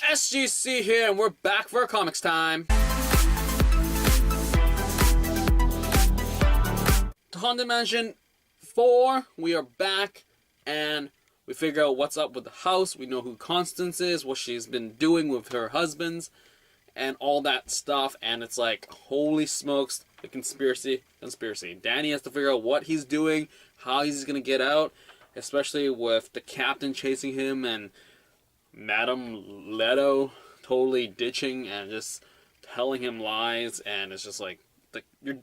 SGC here, and we're back for comics time. To Haunted Mansion 4, we are back, and we figure out what's up with the house. We know who Constance is, what she's been doing with her husbands, and all that stuff. And it's like, holy smokes, the conspiracy. Danny has to figure out what he's doing, how he's gonna get out, especially with the captain chasing him and Madame Leto totally ditching and just telling him lies. And it's just like your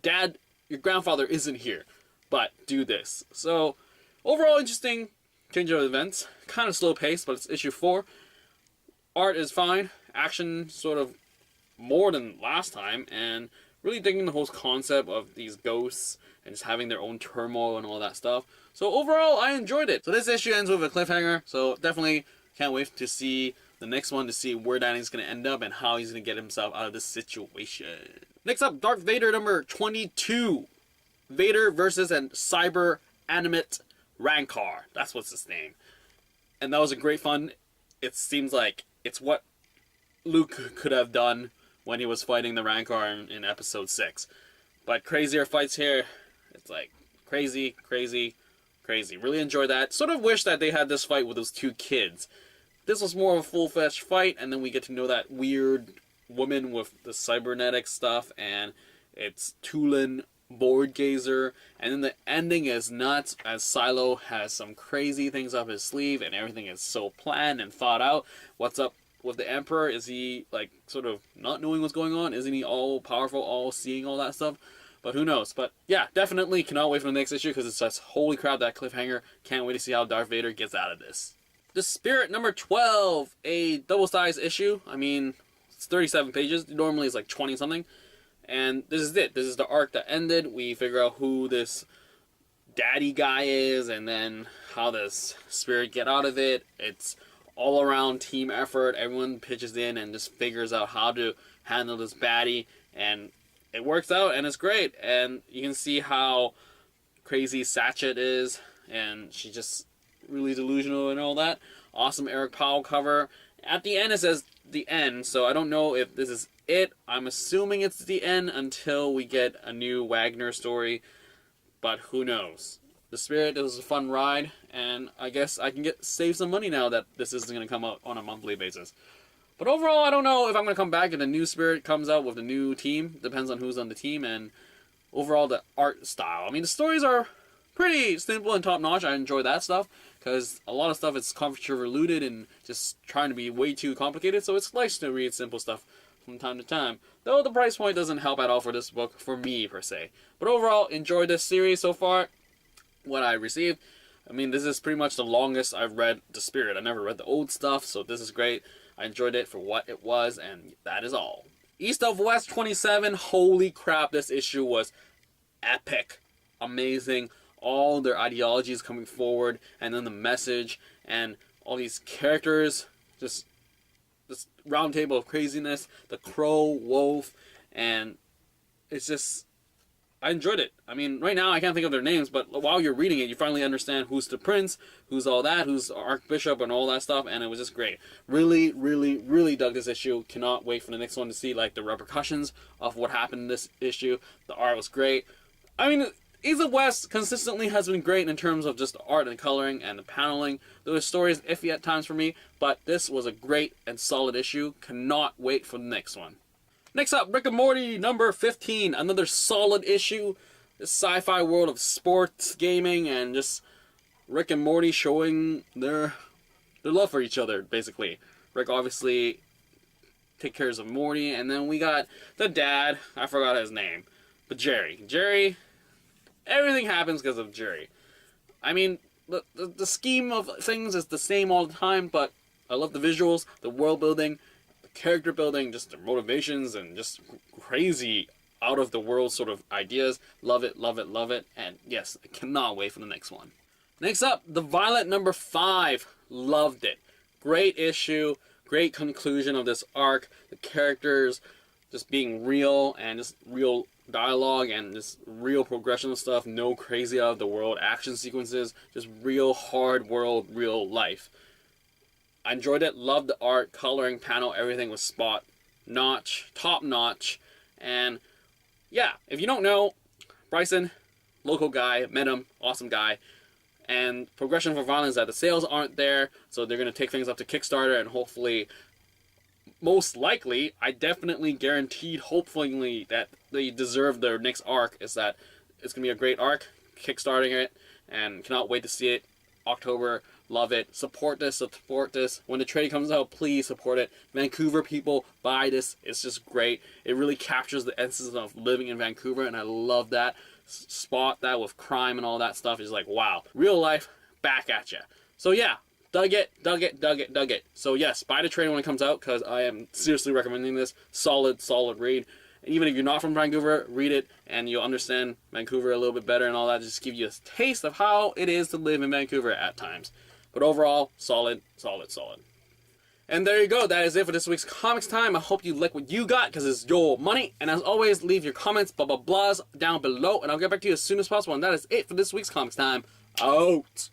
grandfather isn't here, but do this. So overall interesting change of events, kind of slow pace, but it's issue 4. Art is fine, action sort of more than last time, and really digging the whole concept of these ghosts and just having their own turmoil and all that stuff. So overall, I enjoyed it. So this issue ends with a cliffhanger, so definitely can't wait to see the next one, to see where Danny's going to end up and how he's going to get himself out of this situation. Next up, Darth Vader number 22. Vader versus a cyber animate Rancor. That's what's his name. And that was a great fun. It seems like it's what Luke could have done when he was fighting the Rancor in episode 6. But crazier fights here. It's like crazy. Really enjoyed that. Sort of wish that they had this fight with those 2 kids. This was more of a full-fledged fight, and then we get to know that weird woman with the cybernetic stuff, and it's Tulin Board Gazer, and then the ending is nuts, as Silo has some crazy things up his sleeve, and everything is so planned and thought out. What's up with the Emperor? Is he, like, sort of not knowing what's going on? Isn't he all-powerful, all-seeing, all that stuff? But who knows? But yeah, definitely cannot wait for the next issue, because it's just, holy crap, that cliffhanger. Can't wait to see how Darth Vader gets out of this. The Spirit number 12, a double-sized issue. I mean, it's 37 pages. Normally it's like 20-something. And this is it. This is the arc that ended. We figure out who this daddy guy is, and then how this Spirit get out of it. It's all-around team effort. Everyone pitches in and just figures out how to handle this baddie. And it works out, and it's great. And you can see how crazy Satchet is, and she just really delusional and all that. Awesome Eric Powell cover. At the end it says the end, so I don't know if this is it. I'm assuming it's the end until we get a new Wagner story, but who knows. The Spirit, it was a fun ride, and I guess I can save some money now that this isn't going to come out on a monthly basis. But overall, I don't know if I'm going to come back and the new Spirit comes out with a new team. Depends on who's on the team, and overall the art style. I mean, the stories are pretty simple and top-notch. I enjoy that stuff, because a lot of stuff is controversial and just trying to be way too complicated, so it's nice to read simple stuff from time to time. Though the price point doesn't help at all for this book, for me, per se. But overall, enjoyed this series so far, what I received. I mean, this is pretty much the longest I've read The Spirit. I never read the old stuff, so this is great. I enjoyed it for what it was, and that is all. East of West 27, holy crap, this issue was epic. Amazing. All their ideologies coming forward, and then the message, and all these characters, just this round table of craziness, the Crow, Wolf, and it's just, I enjoyed it. I mean, right now I can't think of their names, but while you're reading it, you finally understand who's the Prince, who's all that, who's Archbishop, and all that stuff, and it was just great. Really dug this issue. Cannot wait for the next one to see, like, the repercussions of what happened in this issue. The art was great. I mean, East of West consistently has been great in terms of just the art and coloring and the paneling. The story is iffy at times for me, but this was a great and solid issue. Cannot wait for the next one. Next up, Rick and Morty number 15. Another solid issue. This sci-fi world of sports, gaming, and just Rick and Morty showing their love for each other, basically. Rick obviously takes care of Morty, and then we got the dad. I forgot his name. But Jerry, everything happens because of Jerry. I mean, the scheme of things is the same all the time, but I love the visuals, the world building, the character building, just the motivations, and just crazy, out-of-the-world sort of ideas. Love it, and yes, I cannot wait for the next one. Next up, The Violet number 5. Loved it. Great issue, great conclusion of this arc, the characters just being real, and just real dialogue and just real progression of stuff, no crazy out of the world action sequences, just real hard world, real life. I enjoyed it, loved the art, coloring, panel, everything was spot notch, top notch. And yeah, if you don't know, Brisson, local guy, met him, awesome guy. And Progression for Violence, that the sales aren't there, so they're going to take things up to Kickstarter, and hopefully, most likely, I definitely guaranteed, hopefully, that they deserve their next arc, is that it's going to be a great arc, kickstarting it, and cannot wait to see it. October, love it. Support this, support this. When the trade comes out, please support it. Vancouver people, buy this. It's just great. It really captures the essence of living in Vancouver, and I love that. Spot that with crime and all that stuff is like, wow. Real life, back at ya. So yeah, dug it. So yes, buy the trade when it comes out, because I am seriously recommending this. Solid read. Even if you're not from Vancouver, read it, and you'll understand Vancouver a little bit better and all that. Just give you a taste of how it is to live in Vancouver at times. But overall, solid. And there you go. That is it for this week's Comics Time. I hope you like what you got, because it's your money. And as always, leave your comments, blahs down below, and I'll get back to you as soon as possible. And that is it for this week's Comics Time. Out.